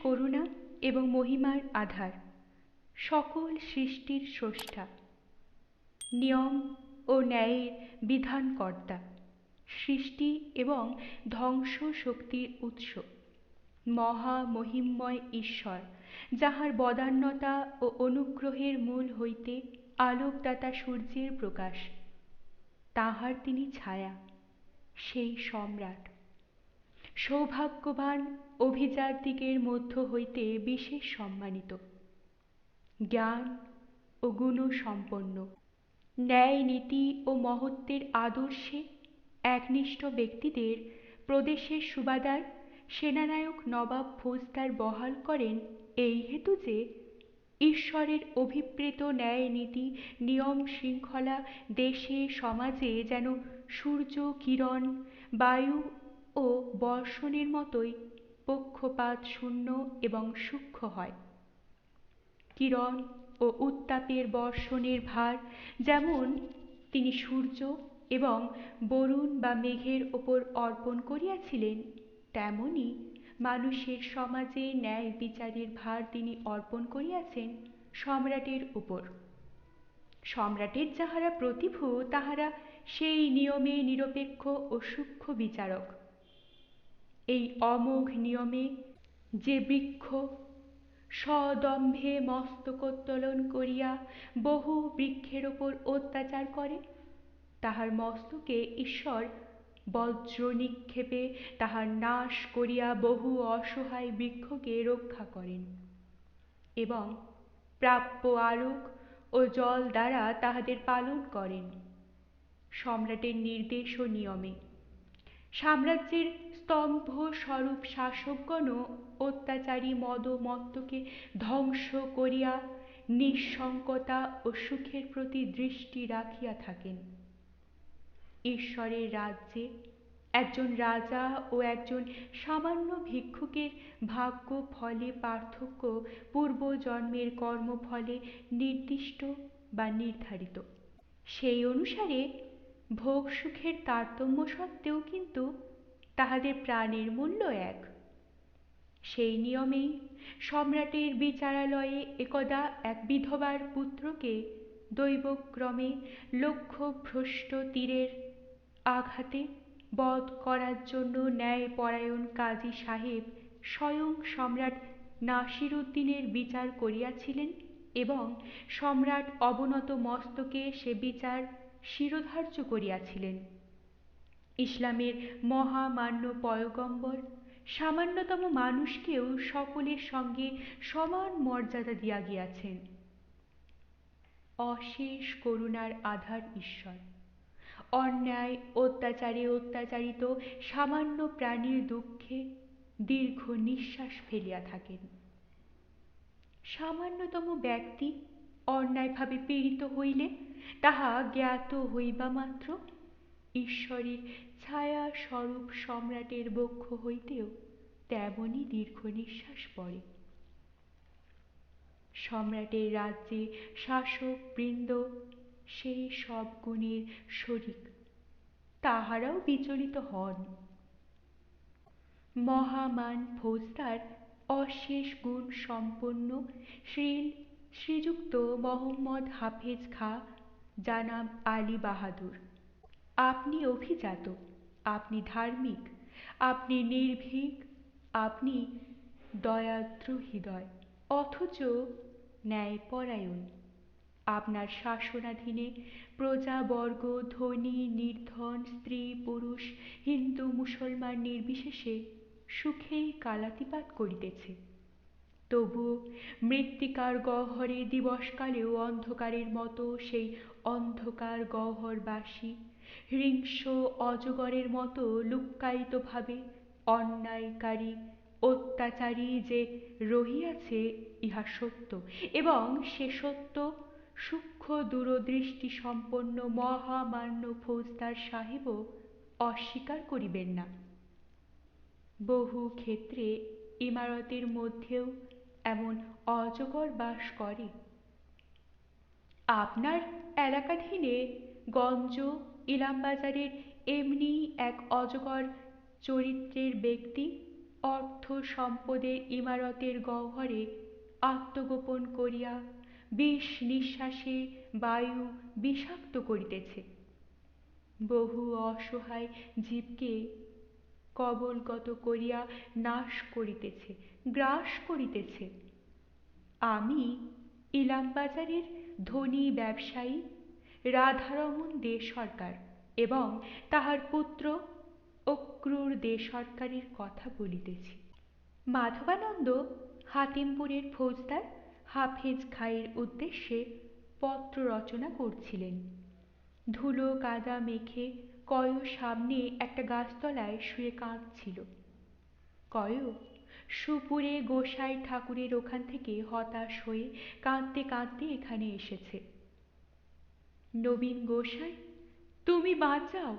করুণা এবং মহিমার আধার, সকল সৃষ্টির স্রষ্টা, নিয়ম ও ন্যায়ের বিধানকর্তা, সৃষ্টি এবং ধ্বংস শক্তির উৎস, মহামহিমময় ঈশ্বর, যাহার বদান্যতা ও অনুগ্রহের মূল হইতে আলোকদাতা সূর্যের প্রকাশ, তাহার তিনি ছায়া, সেই সম্রাট। সৌভাগ্যবান অভিজাতদিগের মধ্য হইতে বিশেষ সম্মানিত, জ্ঞান ও গুণসম্পন্ন, ন্যায় নীতি ও মহত্বের আদর্শে একনিষ্ঠ ব্যক্তিদের প্রদেশের সুবাদার সেনানায়ক নবাব ফৌজদার বহাল করেন এই হেতু যে ঈশ্বরের অভিপ্রেত ন্যায় নীতি নিয়ম শৃঙ্খলা দেশে সমাজে যেন সূর্য কিরণ বায়ু ও বর্ষণের মতোই পক্ষপাত শূন্য এবং সূক্ষ্ম হয়। কিরণ ও উত্তাপের বর্ষণের ভার যেমন তিনি সূর্য এবং বরুণ বা মেঘের ওপর অর্পণ করিয়াছিলেন, তেমনি মানুষের সমাজে ন্যায় বিচারের ভার তিনি অর্পণ করিয়াছেন সম্রাটের উপর। সম্রাটের যাহারা প্রতিভু, তাহারা সেই নিয়মে নিরপেক্ষ ও সূক্ষ্ম বিচারক। এই অমোঘ নিয়মে যে বৃক্ষ সদম্ভে মস্তকোত্তোলন করিয়া বহু বৃক্ষের ওপর অত্যাচার করে, তাহার মস্তকে ঈশ্বর বজ্র নিক্ষেপে তাহার নাশ করিয়া বহু অসহায় বৃক্ষকে রক্ষা করেন এবং প্রাপ্য আলোক ও জল দ্বারা তাহাদের পালন করেন সম্রাটের নির্দেশ ও নিয়মে। সাম্রাজ্যের স্তম্ভ স্বরূপ শাসকগণও অত্যাচারী মদমত্তকে ধ্বংস করিয়া নিঃসঙ্কতা ও সুখের প্রতি দৃষ্টি রাখিয়া থাকেন। ঈশ্বরের রাজ্যে একজন রাজা ও একজন সামান্য ভিক্ষুকের ভাগ্য ফলে পার্থক্য পূর্বজন্মের কর্মফলে নির্দিষ্ট বা নির্ধারিত। সেই অনুসারে ভোগ সুখের তারতম্য সত্ত্বেও কিন্তু তাহাদের প্রাণের মূল্য এক। সেই নিয়মেই সম্রাটের বিচারালয়ে একদা এক বিধবার পুত্রকে দৈবক্রমে লক্ষ্যভ্রষ্ট তীরের আঘাতে বধ করার জন্য ন্যায়পরায়ণ কাজী সাহেব স্বয়ং সম্রাট নাসিরউদ্দিনের বিচার করিয়াছিলেন এবং সম্রাট অবনত মস্তকে সে বিচার শিরোধার্য করিয়াছিলেন। ইসলামের মহামান্য পয়গম্বর সামান্যতম মানুষকেও সকলের সঙ্গে সমান মর্যাদা দিয়া গিয়াছেন। অশেষ করুণার আধার ঈশ্বর অন্যায় অত্যাচারে অত্যাচারিত সামান্য প্রাণীর দুঃখে দীর্ঘ নিঃশ্বাস ফেলিয়া থাকেন। সামান্যতম ব্যক্তি অন্যায়ভাবে পীড়িত হইলে তাহা জ্ঞাত হইবা মাত্র ঈশ্বরের ছায়া স্বরূপ সম্রাটের বক্ষ হইতেও তেমনি দীর্ঘ নিঃশ্বাস পড়ে। সম্রাটের রাজ্যে শাসক বৃন্দ সেই সব গুণের শরিক, তাহারাও বিচলিত হন। মহামান ফৌজদার অশেষ গুণ সম্পন্ন শ্রীযুক্ত মোহাম্মদ হাফেজ খাঁ জানাব আলী বাহাদুর, আপনি অভিজাত, আপনি ধার্মিক, আপনি নির্ভীক, আপনি দয়ার্দ্র হৃদয়, অথচ ন্যায়পরায়ণ। আপনার শাসনাধীনে প্রজাবর্গ ধনী নির্ধন স্ত্রী পুরুষ হিন্দু মুসলমান নির্বিশেষে সুখেই কালাতিপাত করিতেছে। তবুও মৃত্তিকার গহ্বরে দিবসকালেও অন্ধকারের মতো সেই অন্ধকার গহ্বরবাসী হিংস্র অজগরের মতো লুক্কায়িতভাবে অন্যায়কারী অত্যাচারী যে রহিয়াছে, ইহা সত্য, এবং সে সত্য সূক্ষ্ম দূরদৃষ্টি সম্পন্ন মহামান্য ফৌজদার সাহেবও অস্বীকার করিবেন না। বহু ক্ষেত্রে ইমারতের মধ্যেও এমন অজগর বাস করে। আপনার এলাকাধীনে গঞ্জ ইলামবাজারের এমনি এক অজগর চরিত্রের ব্যক্তি অর্থ সম্পদের ইমারতের গহ্বরে আত্মগোপন করিয়া বিষ নিঃশ্বাসে বায়ু বিষাক্ত করিতেছে, বহু অসহায় জীবকে কবলগত করিয়া নাশ করিতেছে, গ্রাস করিতেছে। আমি ইলামবাজারের ধনী ব্যবসায়ী রাধারমণ দে সরকার এবং তাহার পুত্র অক্রূর দে সরকারের কথা বলিতেছি। মাধবানন্দ হাতিমপুরের ফৌজদার হাফেজ খাঁয়ের উদ্দেশ্যে পত্র রচনা করছিলেন। ধুলো কাদা মেখে কয় সামনে একটা গাছতলায় শুয়ে কাঁদছিল। কয় সুপুরে গোসাই ঠাকুরের ওখান থেকে হতাশ হয়ে কাঁদতে কাঁদতে এখানে এসেছে। নবীন গোসাই, তুমি বাঁচাও,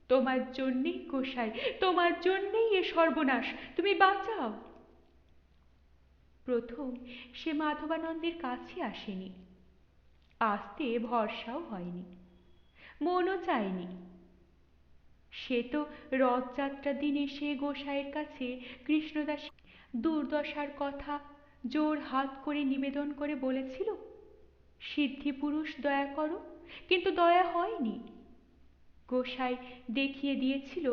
তোমার জন্যেই গোসাই, তোমার জন্যেই এ সর্বনাশ, তুমি বাঁচাও। প্রথম সে মাধবানন্দের কাছে আসেনি, আসতে ভরসাও হয়নি, মনও চায়নি। সে তো রথযাত্রার দিন এসে গোসাইয়ের কাছে কৃষ্ণদাস দুর্দশার কথা জোর হাত করে নিবেদন করে বলেছিল, সিদ্ধি পুরুষ দয়া করো, কিন্তু দয়া হয়নি। গোসাই দেখিয়ে দিয়েছিল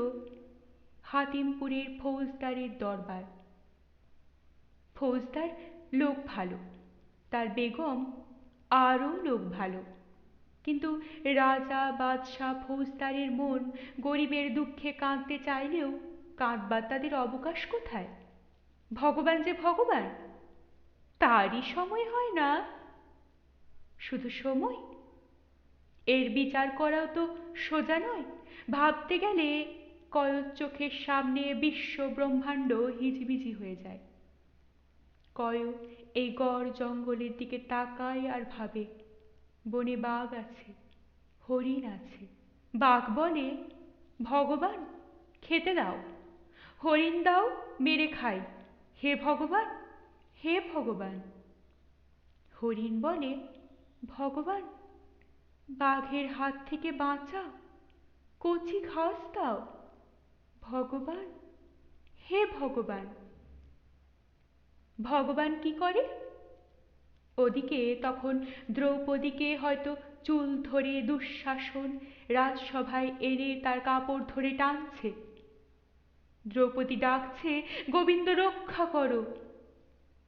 হাতিমপুরের ফৌজদারের দরবার। ফৌজদার লোক ভালো, তার বেগম আরও লোক ভালো, কিন্তু রাজা বাদশাহ ফৌজদারের মন গরিবের দুঃখে কাঁদতে চাইলেও কাঁদবার তাদের অবকাশ কোথায়? ভগবান যে ভগবান, তারই সময় হয় না। শুধু সময়, এর বিচার করাও তো সোজা নয়। ভাবতে গেলে কয়েক চোখের সামনে বিশ্ব ব্রহ্মাণ্ড হিজিবিজি হয়ে যায়। কয় এই গড় জঙ্গলের দিকে তাকায় আর ভাবে, বনে বাঘ আছে, হরিণ আছে। বাঘ বলে, ভগবান খেতে দাও, হরিণ দাও মেরে খাই, হে ভগবান, হে ভগবান। হরিণ বলে, ভগবান বাঘের হাত থেকে বাঁচাও, কচি ঘাস দাও, ভগবান, হে ভগবান। ভগবান কি করে? ওদিকে তখন দ্রৌপদীকে হয়তো চুল ধরে দুঃশাসন রাজসভায় এনে তার কাপড় ধরে টানছে। দ্রৌপদী ডাকছে, গোবিন্দ রক্ষা করো।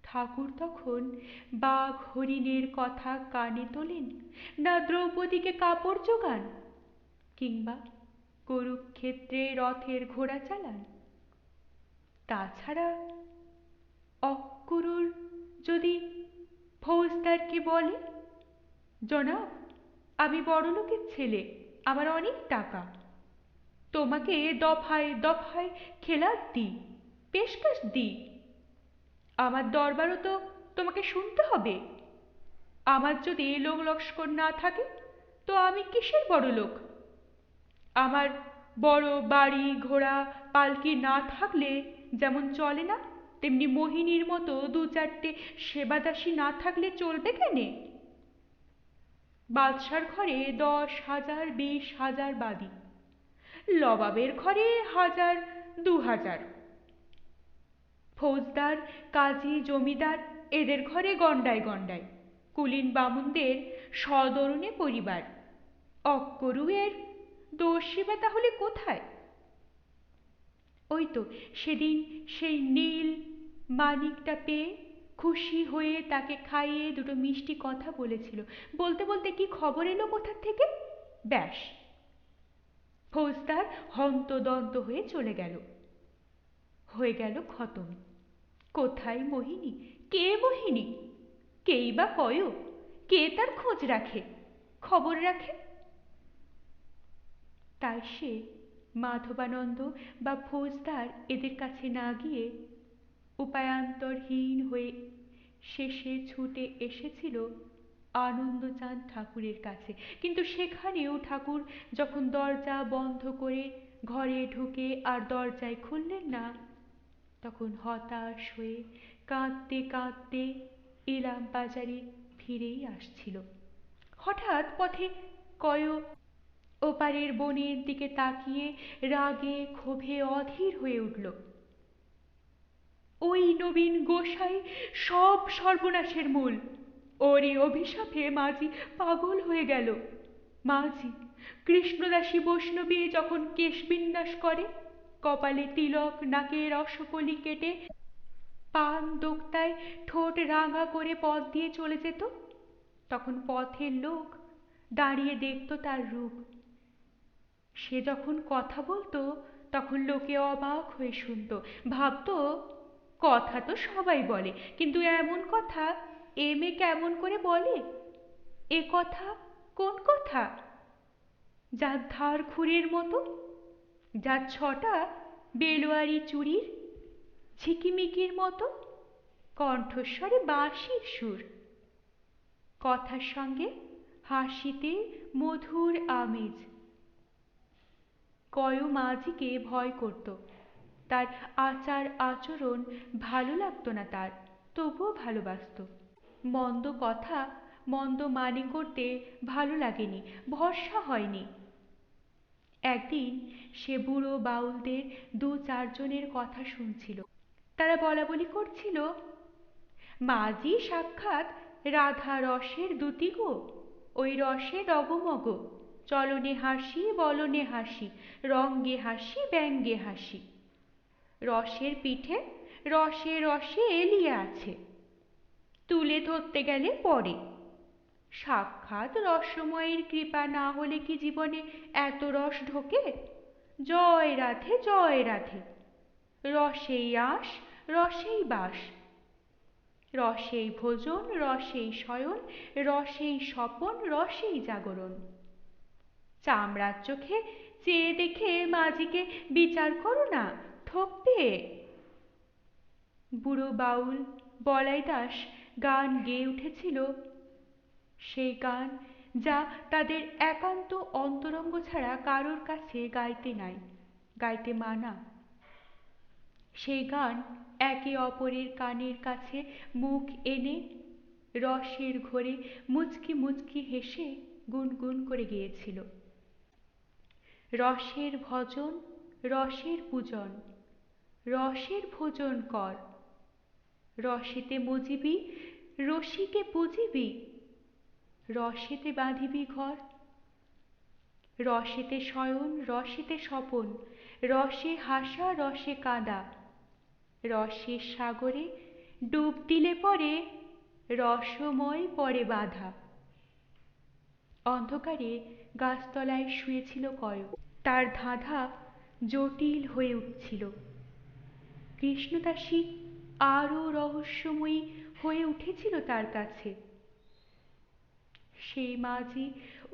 ঠাকুর তখন বাঘ হরিণের কথা কানে তোলেন, না দ্রৌপদীকে কাপড় জোগান, কিংবা কুরুক্ষেত্রে রথের ঘোড়া চালান? তাছাড়া অক্রূর যদি ফৌজদারকে বলে, জনাব আমি বড়লোকের ছেলে, আমার অনেক টাকা, তোমাকে দফায় দফায় খেলাত দিই, পেশকশ দিই, আমার দরবারও তো তোমাকে শুনতে হবে। আমার যদি লোক লস্কর না থাকে তো আমি কিসের বড় লোক? আমার বড় বাড়ি ঘোড়া পালকি না থাকলে যেমন চলে না, তেমনি মোহিনীর মতো দু চারটে সেবাদাসী না থাকলে চলবে কেনে? বাদশার ঘরে 10,000 20,000 বাদী, লবাবের ঘরে 1000 2000, ফৌজদার কাজী জমিদার এদের ঘরে গন্ডায় গন্ডায়, কুলীন বামুনদের সদরুনে পরিবার। অক্রূরের দোষী বা তাহলে কোথায়? ওই তো সেদিন সেই নীল মানিকটা পেয়ে খুশি হয়ে তাকে খাইয়ে দুটো মিষ্টি কথা বলেছিল, বলতে বলতে কি খবর এলো কোথা থেকে, ব্যাস ফৌজদার হন্তদন্ত হয়ে চলে গেল, হয়ে গেল খতম। কোথায় মোহিনী? কে মোহিনী? কেই বা কয়? কে তার খোঁজ রাখে, খবর রাখে? তাই সে মাধবানন্দ বা ফৌজদার এদের কাছে না গিয়ে উপায়ান্তরহীন হয়ে শেষে ছুটে এসেছিল আনন্দচাঁদ ঠাকুরের কাছে। কিন্তু সেখানেও ঠাকুর যখন দরজা বন্ধ করে ঘরে ঢুকে আর দরজায় খুললেন না, তখন হতাশ হয়ে কাঁদতে কাঁদতে ইলামবাজারে ফিরেই আসছিল। হঠাৎ পথে কয় ওপারের বনের দিকে তাকিয়ে রাগে ক্ষোভে অধীর হয়ে উঠল। ওই নবীন গোসাই সব সর্বনাশের মূল। ওর এই অভিশাপে মাঝি পাগল হয়ে গেল। মাঝি কৃষ্ণদাসী বৈষ্ণবী যখন কেশবিন্যাস করে, কপালে তিলক, নাকে রসকলি কেটে, পান দোক্তায় ঠোঁট রাঙা করে পথ দিয়ে চলে যেত, তখন পথের লোক দাঁড়িয়ে দেখত তার রূপ। সে যখন কথা বলতো তখন লোকে অবাক হয়ে শুনত, ভাবতো কথা তো সবাই বলে, কিন্তু এমন কথা এ মেয়ে কেমন করে বলে? এ কথা কোন কথা? যার ধার খুরের মতো, যার ছটা বেলোয়ারি চুড়ির ঝিকিমিকির মতো, কণ্ঠস্বরে বাঁশির সুর, কথার সঙ্গে হাসিতে মধুর আমেজ। কয় মাঝিকে ভয় করত, তার আচার আচরণ ভালো লাগতো না তার, তবুও ভালোবাসত। মন্দ কথা মন্দ মানে করতে ভালো লাগেনি, ভরসা হয়নি। একদিন সে বুড়ো বাউলদের 2-4 জনের কথা শুনছিল। তারা বলাবলি করছিল, মাঝি সাক্ষাৎ রাধা রসের দুতি গো, ওই রসে ডগমগ, চলনে হাসি বলনে হাসি, রঙ্গে হাসি ব্যঙ্গে হাসি, রসের পিঠে রসে রসে এলিয়ে আছে, তুলে ধরতে গেলে পরে। সাক্ষাৎ রসময়ের কৃপা না হলে কি জীবনে এত রস ঢোকে? জয় রাধে জয় রাধে, রসেই আস রসেই বাস, রসেই ভোজন রসেই শয়ন, রসেই স্বপন রসেই জাগরণ। চামড়ার চোখে চেয়ে দেখে মাঝিকে বিচার করো না, ঠকবে। বুড়ো বাউল বলাই দাস গান গেয়ে উঠেছিল, সেই গান যা তাদের একান্ত অন্তরঙ্গ ছাড়া কারোর কাছে গাইতে নাই, গাইতে মানা। সেই গান একে অপরের কানের কাছে মুখ এনে রসের ঘোরে মুচকি মুচকি হেসে গুনগুন করে গিয়েছিল, রসের ভজন রসের পূজন, রসের ভোজন কর, রসেতে মজিবি রসিকে পুজিবি, রসেতে বাঁধিবি ঘর, রসেতে শয়ন রসেতে স্বপন, রসে হাসা রসে কাঁদা, রসের সাগরে ডুব দিলে পরে রসময় পরে বাধা। অন্ধকারে গাছতলায় শুয়েছিল কয়ক, তার ধাঁধা জটিল হয়ে উঠছিল। কৃষ্ণদাসী আরো রহস্যময়ী হয়ে উঠেছিল তার কাছে। সেই মাঝি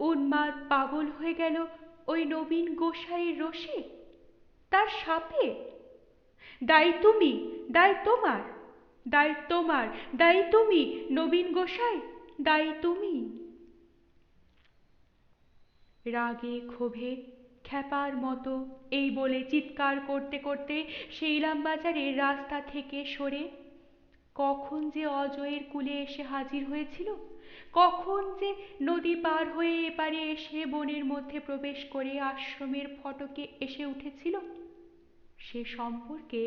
উন্মাদ পাগল হয়ে গেল ওই নবীন গোসাইয়ের রোষে, তার সাপে। দায়ী তুমি, দায়ী তোমার, দায়ী তোমার, দায়ী তুমি নবীন গোসাই, দায়ী তুমি। রাগে ক্ষোভে খ্যাপার মতো এই বলে চিৎকার করতে করতে সেই ইলামবাজারের রাস্তা থেকে সরে কখন যে অজয়ের কূলে এসে হাজির হয়েছিল, কখন যে নদী পার হয়ে এপারে এসে বনের মধ্যে প্রবেশ করে আশ্রমের ফটকে এসে উঠেছিল, সে সম্পর্কে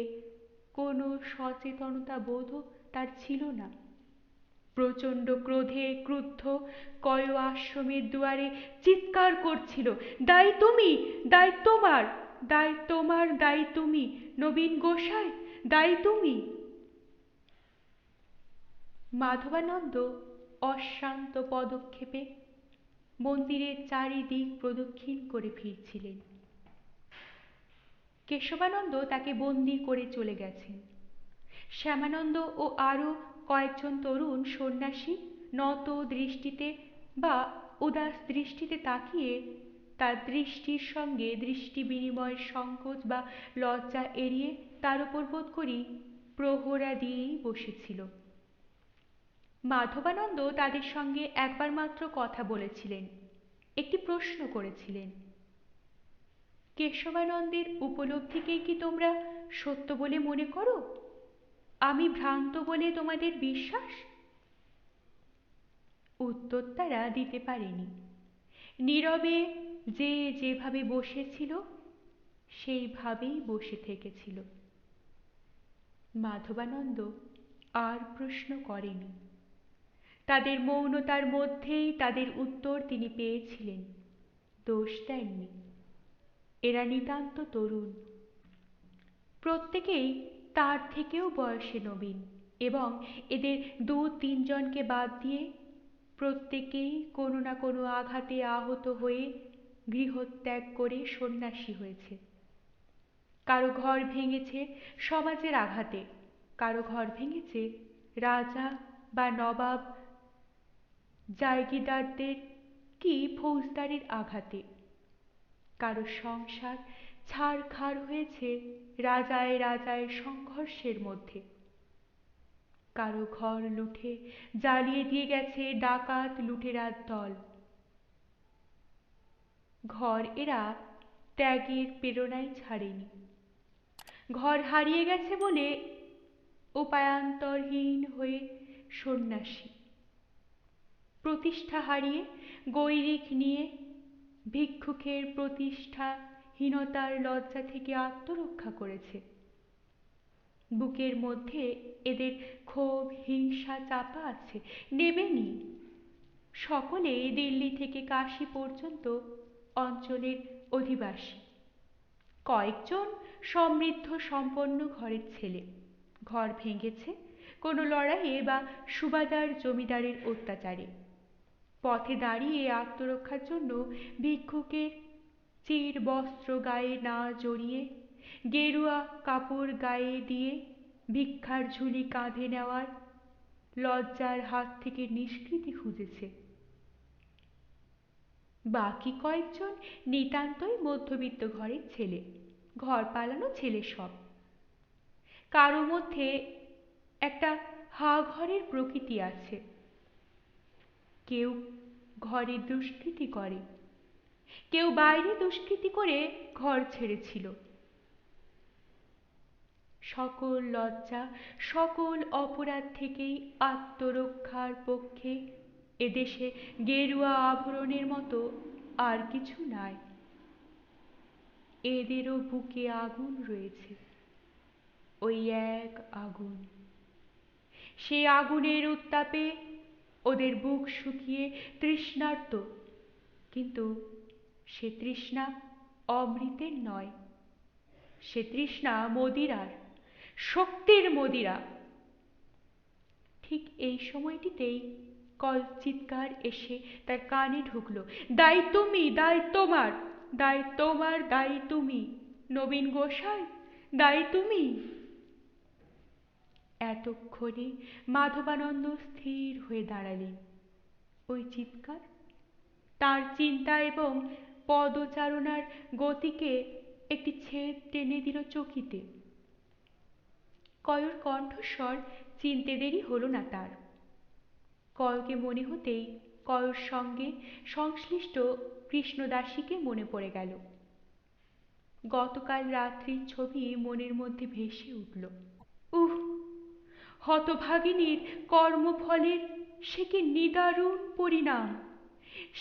কোনো সচেতনতা বোধও তার ছিল না। প্রচণ্ড ক্রোধে ক্রুদ্ধ কয় আশ্রমের দুয়ারে চিৎকার করছিল, দায়ী তুমি, দায়ী তোমার, দায়ী তোমার, দায়ী তুমি নবীন গোসাই, দায়ী তুমি। মাধবানন্দ অশ্রান্ত পদক্ষেপে মন্দিরের চারিদিক প্রদক্ষিণ করে ফিরছিলেন। কেশবানন্দ তাকে বন্দি করে চলে গেছেন। শ্যামানন্দ ও আরো কয়েকজন তরুণ সন্ন্যাসী নত দৃষ্টিতে বা উদাস দৃষ্টিতে তাকিয়ে তার দৃষ্টির সঙ্গে দৃষ্টি বিনিময়ের সংকোচ বা লজ্জা এড়িয়ে তার উপর বোধ করি প্রহরা দিয়েই বসেছিল। মাধবানন্দ তাদের সঙ্গে একবার মাত্র কথা বলেছিলেন, একটি প্রশ্ন করেছিলেন, কেশবানন্দের উপলব্ধিকেই কি তোমরা সত্য বলে মনে করো? আমি ভ্রান্ত বলে তোমাদের বিশ্বাস? উত্তর তারা দিতে পারেনি। নীরবে যে যেভাবে বসেছিল সেইভাবেই বসে থেকেছিল। মাধবানন্দ আর প্রশ্ন করেনি। তাদের মৌনতার মধ্যেই তাদের উত্তর তিনি পেয়েছিলেন। দোষ দেননি। এরা নিতান্ত তরুণ, প্রত্যেকেই তার থেকেও বয়সে নবীন, এবং এদের 2-3 জনকে বাদ দিয়ে প্রত্যেকেই কোনো না কোনো আঘাতে আহত হয়ে গৃহত্যাগ করে সন্ন্যাসী হয়েছে। কারো ঘর ভেঙেছে সমাজের আঘাতে, কারো ঘর ভেঙেছে রাজা বা নবাব জায়গিরদারদের কি ফৌজদারির আঘাতে, কারো সংসার ছারখার হয়েছে রাজায় রাজায় সংঘর্ষের মধ্যে, কারো ঘর লুঠে জ্বালিয়ে দিয়ে গেছে ডাকাত লুটেরার দল। ঘর এরা ত্যাগের প্রেরণাই ছাড়েনি। ঘর হারিয়ে গেছে বলে উপায়ান্তরহীন হয়ে সন্ন্যাসী। প্রতিষ্ঠা হারিয়ে গৈরিক নিয়ে ভিক্ষুকের প্রতিষ্ঠাহীনতার লজ্জা থেকে আত্মরক্ষা করেছে। বুকের মধ্যে এদের ক্ষোভ হিংসা চাপা আছে, নেবেনি। সকলে দিল্লি থেকে কাশী পর্যন্ত অঞ্চলের অধিবাসী। কয়েকজন সমৃদ্ধ সম্পন্ন ঘরের ছেলে। ঘর ভেঙেছে কোনো লড়াইয়ে বা সুবাদার জমিদারের অত্যাচারে। পথে দাঁড়িয়ে আত্মরক্ষার জন্য ভিক্ষুকের চির বস্ত্র গায়ে না জড়িয়ে গেরুয়া কাপড় গায়ে দিয়ে ভিক্ষার ঝুলি কাঁধে নেওয়ার লজ্জার হাত থেকে নিষ্কৃতি খুঁজেছে। বাকি কয়েকজন নিতান্তই মধ্যবিত্ত ঘরের ছেলে, ঘর পালানো ছেলে সব। কারো মধ্যে একটা হা ঘরের প্রকৃতি আছে। কেউ ঘরে দুষ্কৃতি করে, কেউ বাইরে দুষ্কৃতি করে ঘর ছেড়েছিল। সকল লজ্জা সকল অপরাধ থেকেই আত্মরক্ষার পক্ষে এদেশে গেরুয়া আভরণের মতো আর কিছু নাই। এদেরও বুকে আগুন রয়েছে, ওই এক আগুন। সে আগুনের উত্তাপে ওদের বুক শুকিয়ে তৃষ্ণার্ত, কিন্তু সে তৃষ্ণা অমৃতের নয়, সে তৃষ্ণা মদিরার, শক্তির মদিরা। ঠিক এই সময়টিতেই কল চিৎকার এসে তার কানে ঢুকল, দায়ী তুমি, দায়ী তোমার, দায়ী তোমার, দায়ী তুমি, নবীন গোসাই, দায়ী তুমি। এতক্ষণে মাধবানন্দ স্থির হয়ে দাঁড়ালেন। ওই চিৎকার তার চিন্তা এবং পদচারণার গতিকে একটি ছেদ টেনে দিল চকিতে। কয়র কণ্ঠস্বর চিনতে দেরি হলো না তার। কয়কে মনে হতেই কয়র সঙ্গে সংশ্লিষ্ট কৃষ্ণদাসীকে মনে পড়ে গেল। গতকাল রাত্রির ছবি মনের মধ্যে ভেসে উঠল। উহ, হতভাগিনীর কর্মফলের সে কি নিদারুণ পরিণাম,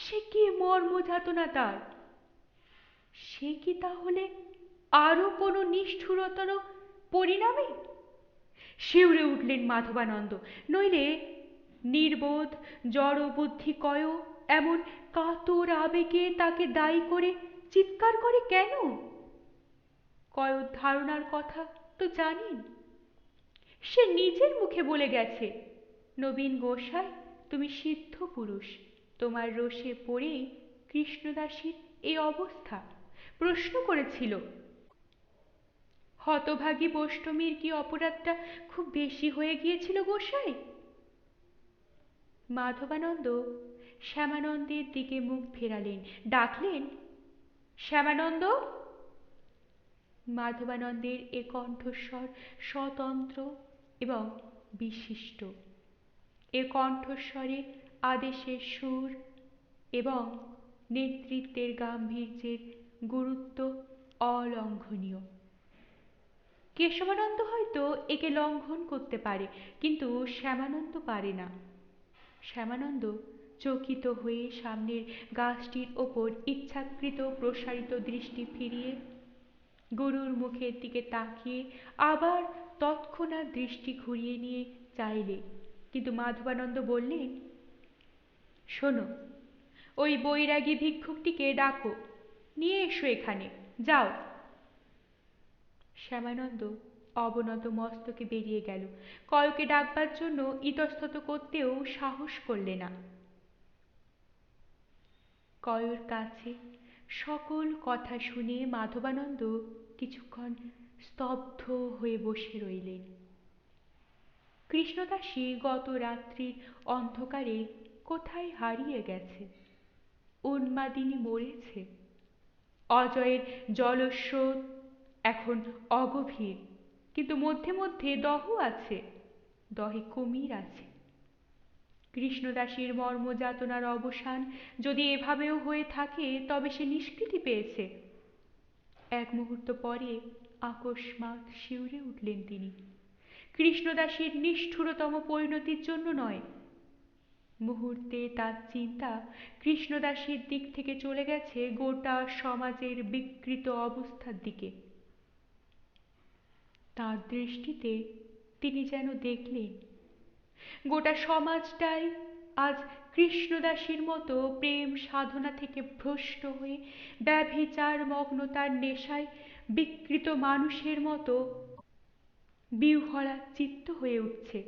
সে কি মর্মযাতনা তার। সে কি তাহলে আরো কোনো নিষ্ঠুরতর পরিণামে? শিউরে উঠলেন মাধবানন্দ। নইলে নির্বোধ জড়বুদ্ধি কয় এমন কাতর আবেগে তাকে দায়ী করে চিৎকার করে কেন? কয় ধারণার কথা তো জানেন। সে নিজের মুখে বলে গেছে, নবীন গোসাই তুমি সিদ্ধ পুরুষ, তোমার রোষে পড়েই কৃষ্ণদাসীর এই অবস্থা। প্রশ্ন করেছিল, হতভাগী বৈষ্ণবীর কি অপরাধটা খুব বেশি হয়ে গিয়েছিল গোসাই? মাধবানন্দ শ্যামানন্দের দিকে মুখ ফেরালেন, ডাকলেন, শ্যামানন্দ। মাধবানন্দের এ কণ্ঠস্বর স্বতন্ত্র এবং বিশিষ্ট। এ কণ্ঠস্বরে আদেশের সুর এবং নেতৃত্বের গাম্ভীর্যের গুরুত্ব অলঙ্ঘনীয়। কেশবানন্দ হয়তো একে লঙ্ঘন করতে পারে, কিন্তু শ্যামানন্দ পারে না। শ্যামানন্দ চকিত হয়ে সামনের গাছটির ওপর ইচ্ছাকৃত প্রসারিত দৃষ্টি ফিরিয়ে গুরুর মুখের দিকে তাকিয়ে আবার তৎক্ষণাৎ দৃষ্টি ঘুরিয়ে নিয়ে চাইলে, কিন্তু মাধবানন্দ বললেন, শোনো, ওই বৈরাগী ভিক্ষুকটিকে ডাকো, নিয়ে এসো এখানে, যাও। শ্যামানন্দ অবনত মস্তকে বেরিয়ে গেল। কয়কে ডাকবার জন্য ইতস্তত করতেও সাহস করলে না। কয়র কাছে সকল কথা শুনে মাধবানন্দ কিছুক্ষণ স্তব্ধ হয়ে বসে রইলেন। কৃষ্ণদাসী গত রাত্রির অন্ধকারে কোথায় হারিয়ে গেছে। উন্মাদিনী মরেছে। অজয়ের জলস্রোত এখন অগভীর, কিন্তু মধ্যে মধ্যে দহ আছে, দহে কুমির আছে। কৃষ্ণদাসীর মর্মযাতনার অবসান যদি এভাবেও হয়ে থাকে, তবে সে নিষ্কৃতি পেয়েছে। এক মুহূর্ত পরে আকস্মাৎ শিউরে উঠলেন তিনি। কৃষ্ণদাসীর নিষ্ঠুরতম পরিণতির জন্য নয়, মুহূর্তে তার চিন্তা কৃষ্ণদাসীর দিক থেকে চলে গেছে গোটা সমাজের বিকৃত অবস্থার দিকে। তার দৃষ্টিতে তিনি যেন দেখলেন গোটা সমাজটাই আজ কৃষ্ণদাসীর মতো প্রেম সাধনা থেকে ভ্রষ্ট হয়ে ব্যভিচার মগ্নতার নেশায় বিকৃত মানুষের মতো বিহ্বলা চিত্ত হয়ে উঠছে।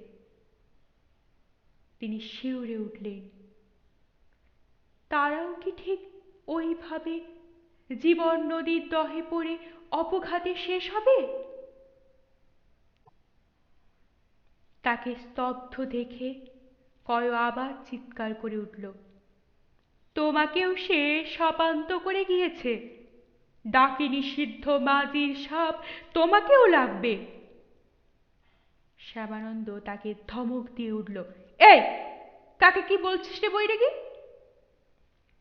তিনি শিউরে উঠলেন। তারাও কি ঠিক ওইভাবে জীবন নদীর দহে পড়ে অপঘাতে শেষ হবে? তাকে স্তব্ধ দেখে কয় আবার চিৎকার করে উঠল, তোমাকেও সে শাপান্ত করে গিয়েছে। ডাকিনী সিদ্ধ মাজির সাপ তোমাকেও লাগবে। শ্যামানন্দ তাকে ধমক দিয়ে উঠল, এই কাকে কি বলছিস রে বৈরাগী?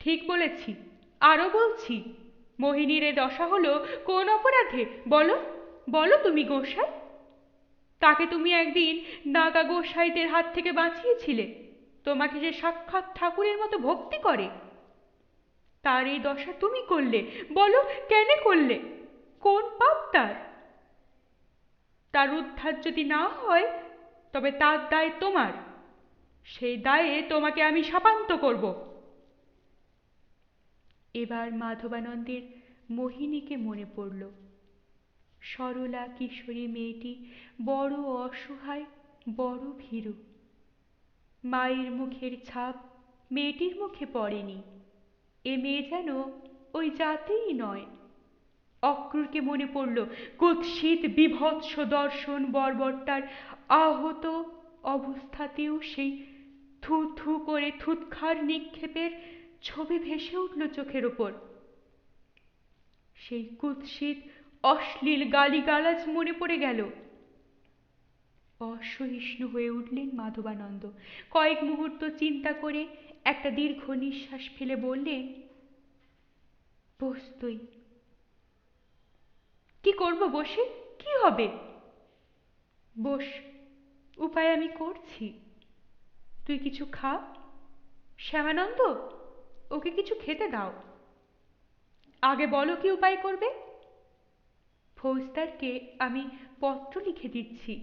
ঠিক বলেছি, আরো বলছি, মোহিনীর এ দশা হলো কোন অপরাধে বলো? বলো তুমি গোসাই। তাকে তুমি একদিন নাগা গোসাইদের হাত থেকে বাঁচিয়েছিলে। তোমাকে যে সাক্ষাৎ ঠাকুরের মতো ভক্তি করে, তার এই দশা তুমি করলে। বলো কেন করলে? কোন পাপ তার? তার উদ্ধার যদি না হয়, তবে তার দায় তোমার। সেই দায়ে তোমাকে আমি শাপান্ত করব। এবার মাধবানন্দের মোহিনীকে মনে পড়ল। সরলা কিশোরী মেয়েটি বড় অসহায়, বড় ভীরু। মায়ের মুখের ছাপ মেয়েটির মুখে পড়েনি। এ মেয়ে যেন ওই জাতিই নয়। অক্রূরকে মনে পড়ল। কুৎসিত বিভৎস দর্শন বর্বরটার আহত অবস্থাতেও সেই থু থু করে থুৎখার নিক্ষেপের ছবি ভেসে উঠল চোখের ওপর। সেই কুৎসিত অশ্লীল গালিগালাজ মনে পড়ে গেল। অসহিষ্ণু হয়ে উঠলেন মাধবানন্দ। কয়েক মুহূর্ত চিন্তা করে একটা দীর্ঘ নিঃশ্বাস ফেলে বললেন, বস তুই। কি করব বসে? কি হবে? বস, উপায় আমি করছি। তুই কিছু খা। শ্যামানন্দ, ওকে কিছু খেতে দাও। আগে বলো কি উপায় করবে? ফৌজদারকে আমি পত্র লিখে দিচ্ছি,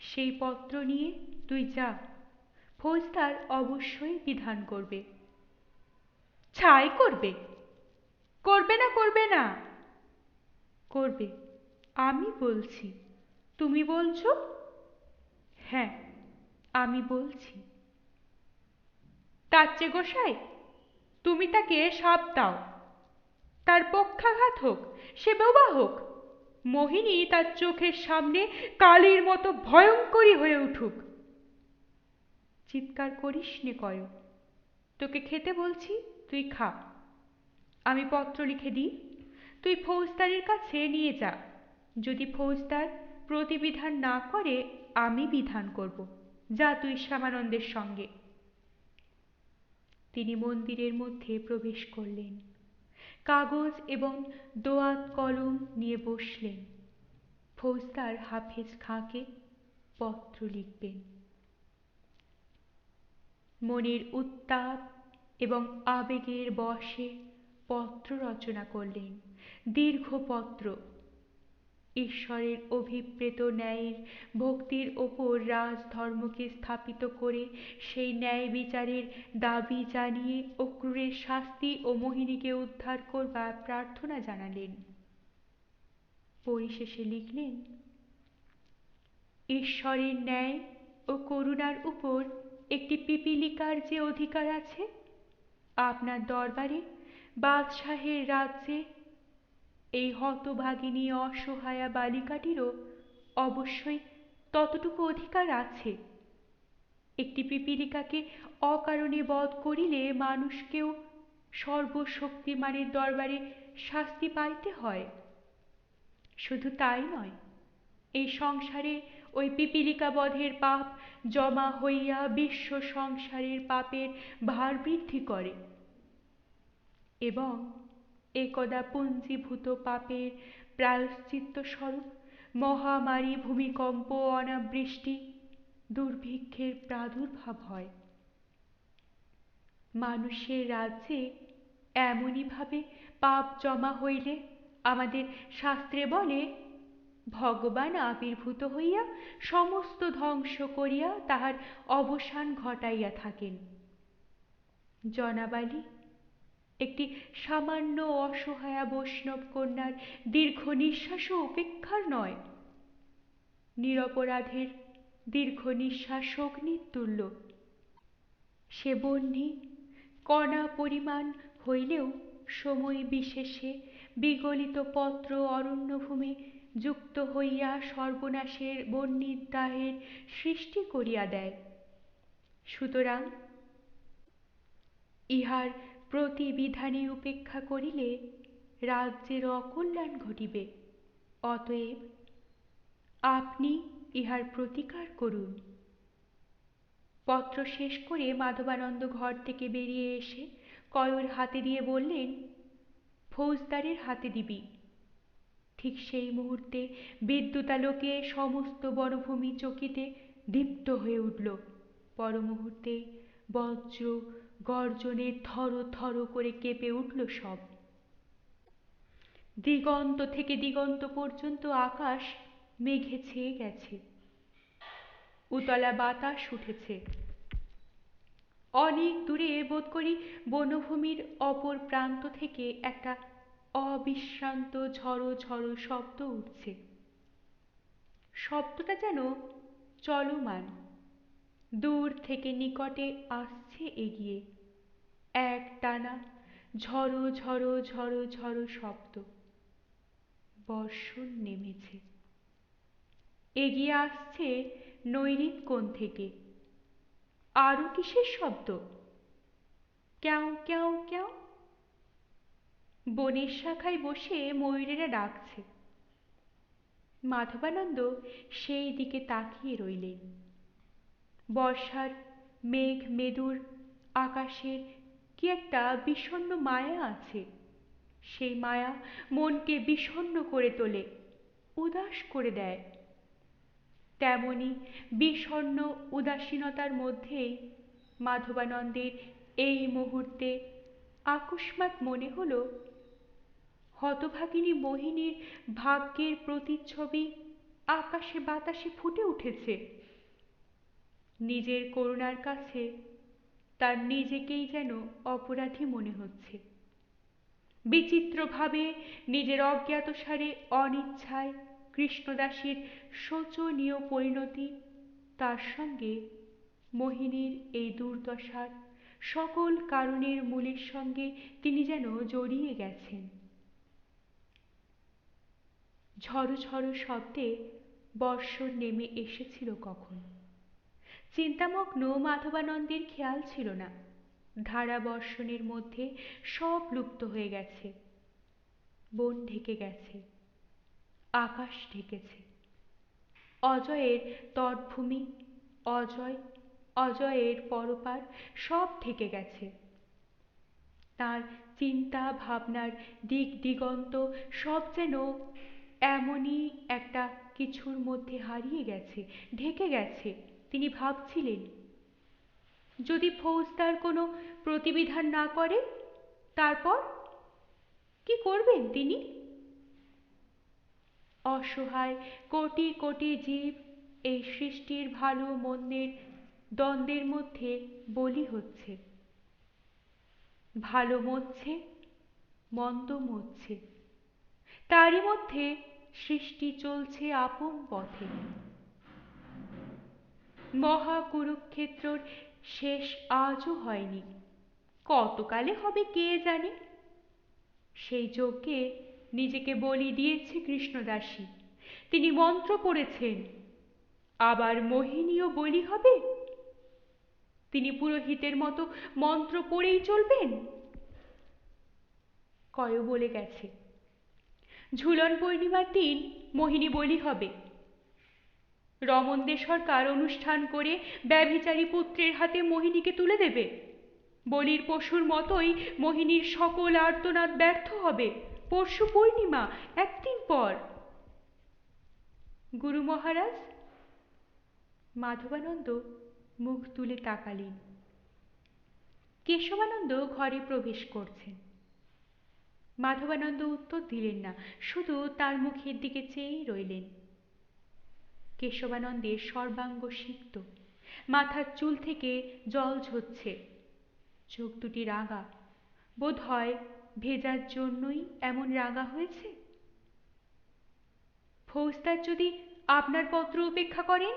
সেই পত্র নিয়ে তুই যা। ফৌজদার অবশ্যই বিধান করবে। ছাই করবে? করবে না করবে না? করবে, আমি বলছি। তুমি বলছো? হ্যাঁ, আমি বলছি। তার চেয়ে গোসাই, তুমি তাকে শাপ দাও। তার পক্ষাঘাত হোক, সে বোবা হোক। মোহিনী তার চোখের সামনে কালীর মতো ভয়ঙ্করী হয়ে উঠুক। চিৎকার করিস নে কয়। তোকে খেতে বলছি, তুই খা। আমি পত্র লিখে দিই, তুই ফৌজদারের কাছে নিয়ে যা। যদি ফৌজদার প্রতিবিধান না করে, আমি বিধান করব। যা তুই শ্যামানন্দের সঙ্গে। তিনি মন্দিরের মধ্যে প্রবেশ করলেন। কাগজ এবং দোয়াত কলম নিয়ে বসলেন। ফৌজদার হাফেজ খাঁকে পত্র লিখবেন। মনের উত্তাপ এবং আবেগের বশে পত্র রচনা করলেন, দীর্ঘ পত্র। ঈশ্বরের অভিপ্রেত ন্যায়ের ভক্তির ওপর রাজধর্মকে স্থাপিত করে সেই ন্যায় বিচারের দাবি জানিয়ে অক্রূরের শাস্তি ও মোহিনীকে উদ্ধার করবার প্রার্থনা জানালেন। পরিশেষে লিখলেন, ঈশ্বরের ন্যায় ও করুণার উপর একটি পিপীলিকার যে অধিকার আছে, আপনার দরবারে বাদশাহের রাজ্যে এই হতভাগিনী অসহায়া বালিকাটিরও অবশ্যই ততটুকু অধিকার আছে। একটি পিপীলিকাকে অকারণে বধ করিলে মানুষকেও সর্বশক্তিমানের দরবারে শাস্তি পাইতে হয়। শুধু তাই নয়, এই সংসারে ওই পিপীলিকা বধের পাপ জমা হইয়া বিশ্ব সংসারের পাপের ভার বৃদ্ধি করে এবং একদা পুঞ্জীভূত পাপের প্রায়শ্চিত্ত স্বরূপ মহামারী, ভূমিকম্প, অনাবৃষ্টি, দুর্ভিক্ষের প্রাদুর্ভাব হয়। মানুষের রাজ্যে এমনি ভাবে পাপ জমা হইলে আমাদের শাস্ত্রে বলে, ভগবান আবির্ভূত হইয়া সমস্ত ধ্বংস করিয়া তাহার অবসান ঘটাইয়া থাকেন। জনাবালি একটি সামান্য অসহায়া বৈষ্ণব কন্যার দীর্ঘ নিঃশ্বাসও উপেক্ষার নয়। নিরপরাধের দীর্ঘ নিঃশ্বাস অগ্নির তুল্য। সে বহ্নি কণা পরিমাণ হইলেও সময় বিশেষে বিগলিত পত্র অরণ্যভূমি যুক্ত হইয়া সর্বনাশের বহ্নিদাহের সৃষ্টি করিয়া দেয়। সুতরাং ইহার প্রতিবিধানে উপেক্ষা করিলে রাজ্যের অকল্যাণ ঘটিবে। অতএব আপনি ইহার প্রতিকার করুন। পত্র শেষ করে মাধবানন্দ ঘর থেকে বেরিয়ে এসে কয়র হাতে দিয়ে বললেন, ফৌজদারের হাতে দিবি। ঠিক সেই মুহূর্তে বিদ্যুতালোকে সমস্ত বনভূমি চকিতে দীপ্ত হয়ে উঠল। পর মুহূর্তে বজ্র গর্জনে থর থর করে কেঁপে উঠল সব। দিগন্ত থেকে দিগন্ত পর্যন্ত আকাশ মেঘে ছেয়ে গেছে। উতলা বাতাস উঠেছে। অনেক দূরে বোধ করি বনভূমির অপর প্রান্ত থেকে একটা অবিশ্রান্ত ঝড়ো ঝড়ো শব্দ উঠছে। শব্দটা যেন চলমান, দূর থেকে নিকটে আসছে এগিয়ে, এক টানা ঝড়ো ঝড়ো ঝড়ো ঝড়ো শব্দ। বর্ষণ নেমেছে, এগিয়ে আসছে নৈঋত কোণ থেকে। আরো কিসের শব্দ? ক্যাও ক্যাও ক্যাও। বনের শাখায় বসে ময়ূরেরা ডাকছে। মাধবানন্দ সেই দিকে তাকিয়ে রইলেন। বর্ষার মেঘ মেদুর আকাশের কি একটা বিষণ্ণ মায়া আছে। সেই মায়া মনকে বিষণ্ণ করে তোলে, উদাস করে দেয়। তেমনি বিষণ্ণ উদাসীনতার মধ্যেই মাধবানন্দের এই মুহূর্তে আকস্মাৎ মনে হল, হতভাগিনী মোহিনীর ভাগ্যের প্রতিচ্ছবি আকাশে বাতাসে ফুটে উঠেছে। নিজের করুণার কাছে তার নিজেকেই যেন অপরাধী মনে হচ্ছে। বিচিত্রভাবে নিজের অজ্ঞাতসারে অনিচ্ছায় কৃষ্ণদাসীর শোচনীয় পরিণতি, তার সঙ্গে মোহিনীর এই দুর্দশার সকল কারণের মূলের সঙ্গে তিনি যেন জড়িয়ে গেছেন। ঝড়ো ঝড়ো শব্দে বর্ষণ নেমে এসেছিল কখন? চিন্তামগ্ন মাধবানন্দের খেয়াল ছিল না। ধারা বর্ষণের মধ্যে সব লুপ্ত হয়ে গেছে। বন ঢেকে গেছে, আকাশ ঢেকেছে। অজয়ের তটভূমি, অজয়, অজয়ের পরপার সব ঢেকে গেছে। তার চিন্তা ভাবনার দিক দিগন্ত সব যেন এমনই একটা কিছুর মধ্যে হারিয়ে গেছে, ঢেকে গেছে। তিনি ভাবছিলেন, যদি ফৌজদার কোনো প্রতিবিধান না করে, তারপর কি করবেন তিনি? অসহায় কোটি কোটি জীব এই সৃষ্টির ভালো মন্দের দ্বন্দ্বের মধ্যে বলি হচ্ছে। ভালো মরছে, মন্দ মরছে, তারই মধ্যে সৃষ্টি চলছে আপন পথে। মহা কুরুক্ষেত্রর শেষ আজও হয়নি, কতকালে হবে কে জানে। সেই যজ্ঞে নিজেকে বলি দিয়েছে কৃষ্ণদাসী, তিনি মন্ত্র পড়েছেন। আবার মোহিনীও বলি হবে, তিনি পুরোহিতের মতো মন্ত্র পড়েই চলবেন। কয় বলে গেছে ঝুলন পূর্ণিমার দিন মোহিনী বলি হবে। রমণ দে সরকার অনুষ্ঠান করে ব্যভিচারী পুত্রের হাতে মোহিনীকে তুলে দেবে। বলির পশুর মতোই মোহিনীর সকল আর্তনাদ ব্যর্থ হবে। পরশু পূর্ণিমা, একদিন পর। গুরু মহারাজ? মাধবানন্দ মুখ তুলে তাকালেন। কেশবানন্দ ঘরে প্রবেশ করছেন। মাধবানন্দ উত্তর দিলেন না, শুধু তার মুখের দিকে চেয়েই রইলেন। কেশবানন্দের সর্বাঙ্গ সিক্ত, মাথার চুল থেকে জল ঝরছে, চোখ দুটি রাঙা। বোধ হয় ভেজার জন্যই এমন রাঙা হয়েছে। ফৌজদার যদি আপনার পত্র উপেক্ষা করেন?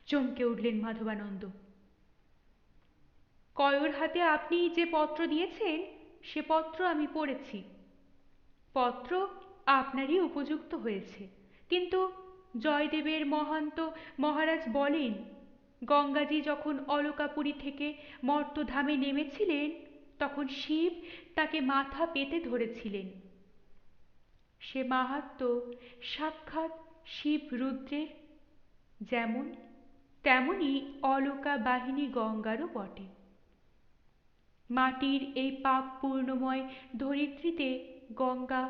চমকে উঠলেন মাধবানন্দ। কয়র হাতে আপনি যে পত্র দিয়েছেন সে পত্র আমি পড়েছি। পত্র আপনারই উপযুক্ত হয়েছে, কিন্তু জয়দেবের মহান্ত মহারাজ বলেন, গঙ্গাজি যখন অলকাপুরী থেকে মর্তধামে নেমেছিলেন তখন শিব তাকে মাথা পেতে ধরেছিলেন। সে মাহাত্ম্য সাক্ষাৎ শিব রুদ্রের, যেমন তেমনি অলকা বাহিনী গঙ্গারও বটে। মাটির এই পাপ পূর্ণময় ধরিত্রীতে গঙ্গা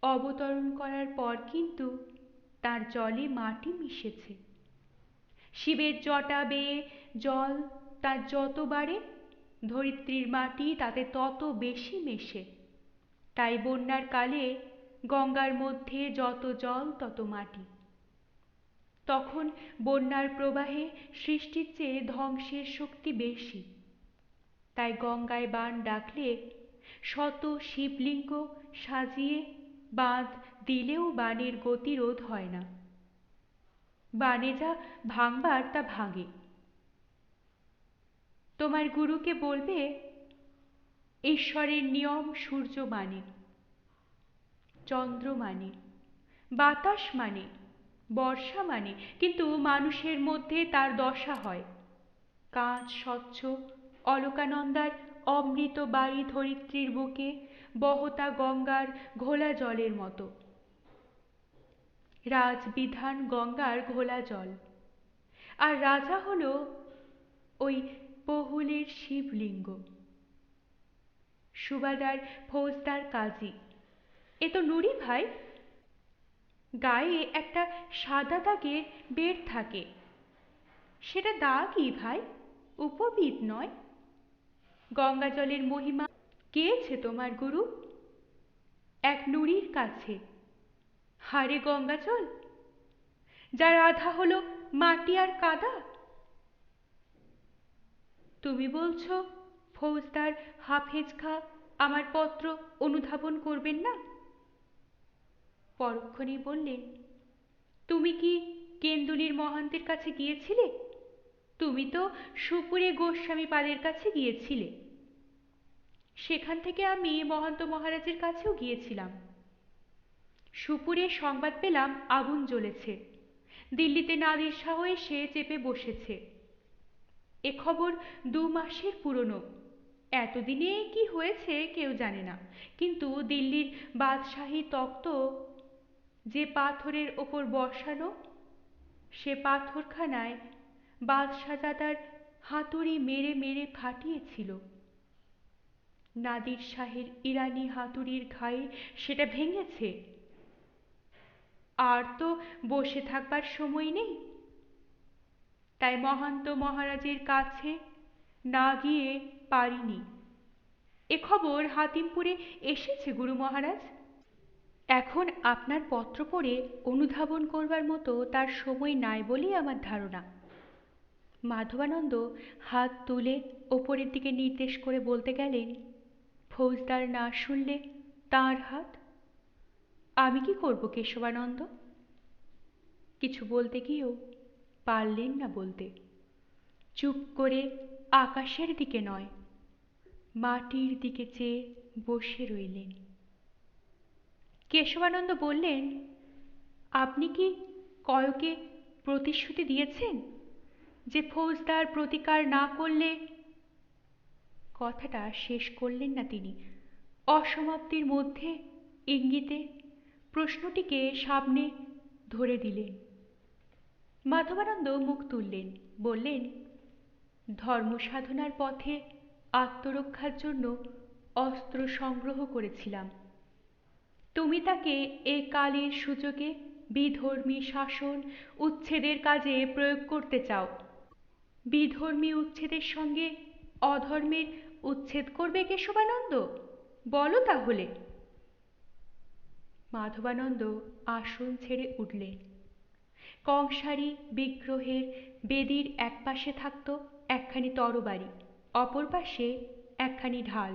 অবতরণ করার পর কিন্তু তার জলে মাটি মিশেছে। শিবের জটা বেয়ে জল তার যত বাড়ে, ধরিত্রীর মাটি তাতে তত বেশি মেশে। তাই বন্যার কালে গঙ্গার মধ্যে যত জল তত মাটি। তখন বন্যার প্রবাহে সৃষ্টির চেয়ে ধ্বংসের শক্তি বেশি। তাই গঙ্গায় বান ডাকলে শত শিবলিঙ্গ সাজিয়ে বাঁধ দিলেও বানের গতিরোধ হয় না। বানে যা ভাঙবার তা ভাঙে। তোমার গুরুকে বলবে, ঈশ্বরের নিয়ম সূর্য মানে, চন্দ্র মানে, বাতাস মানে, বর্ষা মানে, কিন্তু মানুষের মধ্যে তার দশা হয়। কাঁচ স্বচ্ছ অলকানন্দার অমৃত বায়ী ধরিত্রীর বুকে বহতা গঙ্গার ঘোলা জলের মতো। রাজবিধান গঙ্গার ঘোলা জল, আর রাজা হল ওই বহুলের শিবলিঙ্গ। সুবাদার ফৌজদার কাজী, এ তো নুড়ি ভাই। গায়ে একটা সাদা দাগের বেড় থাকে, সেটা দাগই ভাই, উপবিদ নয়। গঙ্গা জলের মহিমা গেয়েছে তোমার গুরু এক নুড়ির কাছে। হারে গঙ্গা জল, যার আধা হলো মাটি আর কাদা। তুমি বলছো ফৌজদার হাফেজ খা আমার পত্র অনুধাবন করবেন না? পরক্ষণেই বললেন, তুমি কি কেন্দুলির মহান্তের কাছে গিয়েছিলে? তুমি তো সুপুরে গোস্বামী পালের কাছে গিয়েছিলে। সেখান থেকে আমি মহান্ত মহারাজের কাছেও গিয়েছিলাম। সুপুরে সংবাদ পেলাম আগুন জ্বলেছে, দিল্লিতে নাদির শাহ এসে চেপে বসেছে। এ খবর 2 মাসের পুরনো। এতদিনে কি হয়েছে কেউ জানে না, কিন্তু দিল্লির বাদশাহী তক্ত যে পাথরের ওপর বসানো, সে পাথরখানায় বাদশাহজাদার হাতুড়ি মেরে মেরে ফাটিয়েছিল। নাদির শাহের ইরানি হাতুড়ির ঘায়ে সেটা ভেঙেছে। আর তো বসে থাকবার সময় নেই, তাই মহান্ত মহারাজের কাছে না গিয়ে পারিনি। এ খবর হাতিমপুরে এসেছে গুরু মহারাজ। এখন আপনার পত্র পড়ে অনুধাবন করবার মতো তার সময় নাই বলেই আমার ধারণা। মাধবানন্দ হাত তুলে ওপরের দিকে নির্দেশ করে বলতে গেলেন, ফৌজদার না শুনলে তাঁর হাত। আমি কি করব কেশবানন্দ? কিছু বলতে গিয়েও পারলেন না বলতে। চুপ করে আকাশের দিকে নয়, মাটির দিকে চেয়ে বসে রইলেন। কেশবানন্দ বললেন, আপনি কি কয়কে প্রতিশ্রুতি দিয়েছেন যে ফৌজদার প্রতিকার না করলে? কথাটা শেষ করলেন না তিনি। অসমাপ্তির মধ্যে ইঙ্গিতে প্রশ্নটিকে সামনে ধরে দিলেন। মাধবানন্দ মুখ তুললেন, বললেন, ধর্ম সাধনার পথে আত্মরক্ষার জন্য অস্ত্র সংগ্রহ করেছিলাম। তুমি তাকে এ কালের সুযোগে বিধর্মী শাসন উচ্ছেদের কাজে প্রয়োগ করতে চাও। বিধর্মী উচ্ছেদের সঙ্গে অধর্মের উচ্ছেদ করবে কেশবানন্দ? বলো তাহলে। মাধবানন্দ আসন ছেড়ে উঠলেন। কংসারী বিগ্রহের বেদির একপাশে থাকত একখানি তরবারি, অপর পাশে একখানি ঢাল।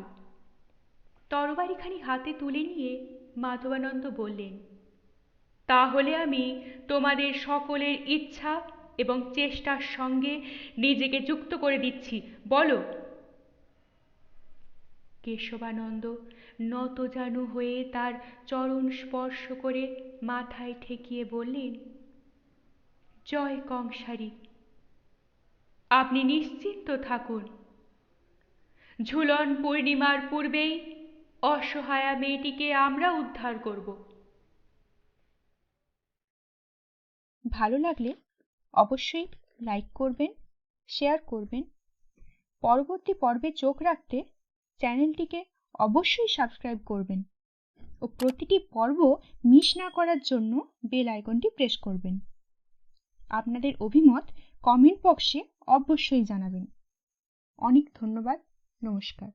তরবারিখানি হাতে তুলে নিয়ে মাধবানন্দ বললেন, তাহলে আমি তোমাদের সকলের ইচ্ছা এবং চেষ্টার সঙ্গে নিজেকে যুক্ত করে দিচ্ছি, বলো। কেশবানন্দ নতজানু হয়ে তার চরণ স্পর্শ করে মাথায় ঠেকিয়ে বললেন, জয় কংসারী। আপনি নিশ্চিন্ত থাকুন। ঝুলন পূর্ণিমার পূর্বেই অসহায়া মেয়েটিকে আমরা উদ্ধার করব। ভালো লাগলে অবশ্যই লাইক করবেন, শেয়ার করবেন। পরবর্তী পর্বে চোখ রাখতে চ্যানেলটিকে অবশ্যই সাবস্ক্রাইব করবেন ও প্রতিটি পর্ব মিস না করার জন্য বেল আইকনটি প্রেস করবেন। আপনাদের অভিমত কমেন্ট বক্সে অবশ্যই জানাবেন। অনেক ধন্যবাদ। নমস্কার।